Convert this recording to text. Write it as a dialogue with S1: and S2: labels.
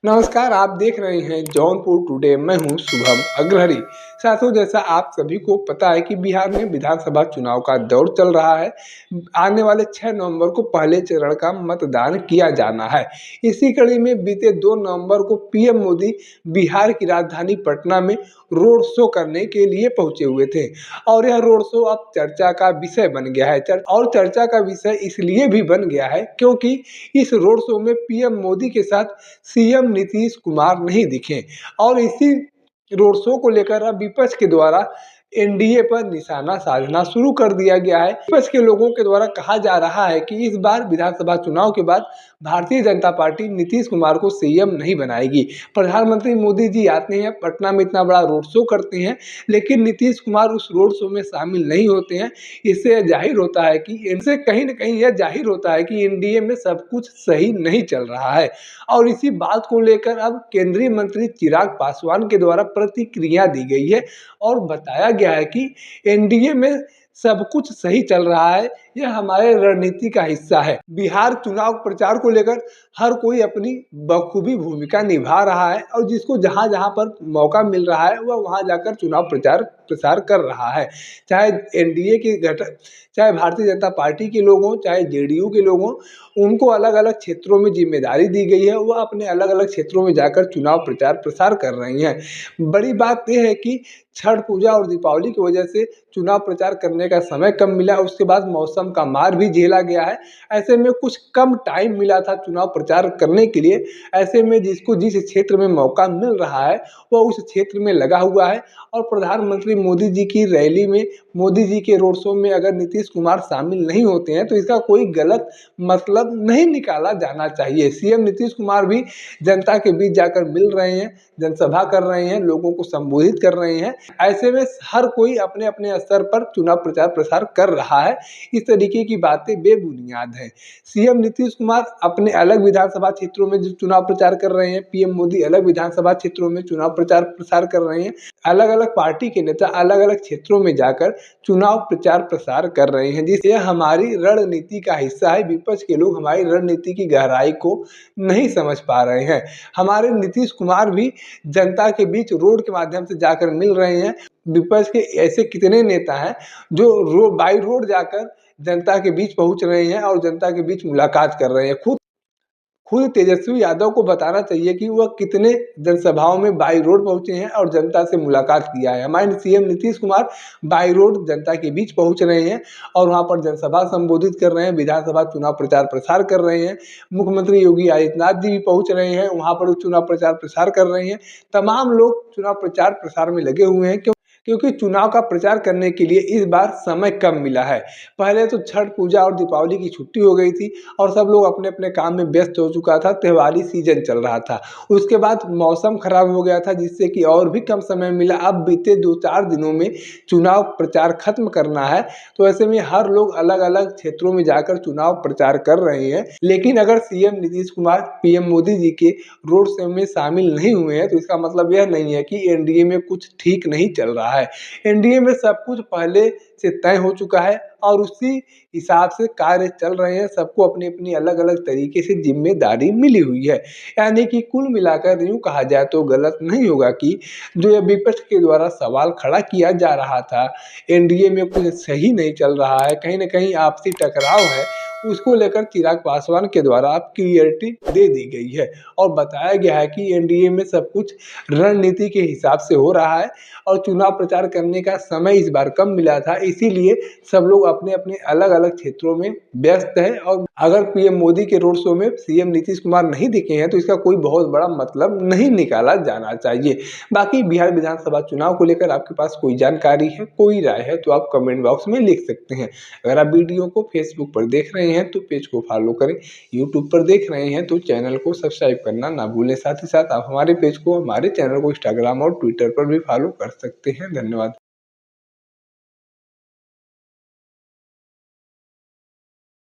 S1: नमस्कार, आप देख रहे हैं जौनपुर टुडे। मैं हूं शुभम अग्रहरी। साथियों, जैसा आप सभी को पता है कि बिहार में विधानसभा चुनाव का दौर चल रहा है। आने वाले 6 नवंबर को पहले चरण का मतदान किया जाना है। इसी कड़ी में बीते 2 नवंबर को पीएम मोदी बिहार की राजधानी पटना में रोड शो करने के लिए पहुंचे हुए थे और यह रोड शो अब चर्चा का विषय बन गया है। और चर्चा का विषय इसलिए भी बन गया है क्योंकि इस रोड शो में पीएम मोदी के साथ सीएम नीतीश कुमार नहीं दिखे और इसी रोड शो को लेकर अब विपक्ष के द्वारा एनडीए पर निशाना साधना शुरू कर दिया गया है। विपक्ष के लोगों के द्वारा कहा जा रहा है कि इस बार विधानसभा चुनाव के बाद भारतीय जनता पार्टी नीतीश कुमार को सीएम नहीं बनाएगी। प्रधानमंत्री मोदी जी आते हैं, पटना में इतना बड़ा रोड शो करते हैं, लेकिन नीतीश कुमार उस रोड शो में शामिल नहीं होते हैं। इससे जाहिर होता है कि इनसे कहीं न कहीं यह जाहिर होता है कि एनडीए में सब कुछ सही नहीं चल रहा है। और इसी बात को लेकर अब केंद्रीय मंत्री चिराग पासवान के द्वारा प्रतिक्रिया दी गई है और बताया गया है कि एनडीए में सब कुछ सही चल रहा है, यह हमारे रणनीति का हिस्सा है। बिहार चुनाव प्रचार को लेकर हर कोई अपनी बखूबी भूमिका निभा रहा है और जिसको जहां जहां पर मौका मिल रहा है वह वहां जाकर चुनाव प्रचार प्रसार कर रहा है। चाहे एनडीए के घटक, चाहे भारतीय जनता पार्टी के लोग हों, चाहे जेडीयू के लोग हों, उनको अलग अलग क्षेत्रों में जिम्मेदारी दी गई है। वह अपने अलग अलग क्षेत्रों में जाकर चुनाव प्रचार प्रसार कर रही हैं। बड़ी बात यह है कि छठ पूजा और दीपावली की वजह से चुनाव प्रचार करने का समय कम मिला, उसके बाद मौसम का मार भी झेला गया है। ऐसे में कुछ कम टाइम मिला था चुनाव प्रचार करने के लिए। ऐसे में जिसको जिस क्षेत्र में मौका मिल रहा है वह उस क्षेत्र में लगा हुआ है और प्रधानमंत्री मोदी जी की रैली में, मोदी जी के रोड शो में अगर नीतीश कुमार शामिल नहीं होते हैं तो इसका कोई गलत मतलब नहीं निकाला जाना चाहिए। सीएम नीतीश कुमार भी जनता के बीच जाकर मिल रहे हैं, जनसभा कर रहे हैं, लोगों को संबोधित कर रहे हैं। ऐसे में हर कोई अपने अपने स्तर पर चुनाव प्रचार प्रसार कर रहा है। इस तरीके की बातें बेबुनियाद हैं। सीएम नीतीश कुमार अपने अलग विधानसभा क्षेत्रों में जो चुनाव प्रचार कर रहे हैं, पीएम मोदी अलग विधानसभा क्षेत्रों में चुनाव प्रचार प्रसार कर रहे हैं। अलग अलग पार्टी के नेता अलग अलग क्षेत्रों में जाकर चुनाव प्रचार प्रसार कर रहे हैं, जिससे हमारी रणनीति का हिस्सा है। विपक्ष के लोग हमारी रणनीति की गहराई को नहीं समझ पा रहे हैं। हमारे नीतीश कुमार भी जनता के बीच रोड के माध्यम से जाकर मिल रहे हैं। विपक्ष के ऐसे कितने नेता हैं जो बाई रोड जाकर जनता के बीच पहुंच रहे हैं और जनता के बीच मुलाकात कर रहे हैं। खुद तेजस्वी यादव को बताना चाहिए कि वह कितने जनसभाओं में बाई रोड पहुंचे हैं और जनता से मुलाकात किया है। हमारे CM Nitish Kumar by road जनता के बीच पहुंच रहे हैं और वहां पर जनसभा संबोधित कर रहे हैं, विधानसभा चुनाव प्रचार प्रसार कर रहे हैं। मुख्यमंत्री योगी आदित्यनाथ जी भी पहुंच रहे हैं, वहां पर चुनाव प्रचार प्रसार कर रहे हैं। तमाम लोग चुनाव प्रचार प्रसार में लगे हुए हैं क्योंकि चुनाव का प्रचार करने के लिए इस बार समय कम मिला है। पहले तो छठ पूजा और दीपावली की छुट्टी हो गई थी और सब लोग अपने अपने काम में व्यस्त हो चुका था, त्योहारी सीजन चल रहा था। उसके बाद मौसम खराब हो गया था जिससे कि और भी कम समय मिला। अब बीते 2-4 दिनों में चुनाव प्रचार खत्म करना है, तो ऐसे में हर लोग अलग अलग क्षेत्रों में जाकर चुनाव प्रचार कर रहे हैं। लेकिन अगर सीएम नीतीश कुमार पीएम मोदी जी के रोड शो में शामिल नहीं हुए हैं तो इसका मतलब यह नहीं है कि एनडीए में कुछ ठीक नहीं चल रहा है। एनडीए में सब कुछ पहले से तय हो चुका है और उसी हिसाब से कार्य चल रहे हैं। सबको अपनी अपनी अलग अलग तरीके से जिम्मेदारी मिली हुई है। यानी कि कुल मिलाकर यूं कहा जाए तो गलत नहीं होगा कि जो ये विपक्ष के द्वारा सवाल खड़ा किया जा रहा था, एनडीए में कुछ सही नहीं चल रहा है, कहीं ना कहीं आपसी टकराव है, उसको लेकर चिराग पासवान के द्वारा अब क्लियरिटी दे दी गई है और बताया गया है कि एनडीए में सब कुछ रणनीति के हिसाब से हो रहा है और चुनाव प्रचार करने का समय इस बार कम मिला था। इसीलिए सब लोग अपने अपने अलग अलग क्षेत्रों में व्यस्त है और अगर पीएम मोदी के रोड शो में सीएम नीतीश कुमार नहीं दिखे हैं तो इसका कोई बहुत बड़ा मतलब नहीं निकाला जाना चाहिए। बाकी बिहार विधानसभा चुनाव को लेकर आपके पास कोई जानकारी है, कोई राय है तो आप कमेंट बॉक्स में लिख सकते हैं। अगर आप वीडियो को फेसबुक पर देख रहे हैं तो पेज को फॉलो करें, यूट्यूब पर देख रहे हैं तो चैनल को सब्सक्राइब करना ना भूलें। साथ ही साथ आप हमारे पेज को, हमारे चैनल को इंस्टाग्राम और ट्विटर पर भी फॉलो कर सकते हैं। धन्यवाद।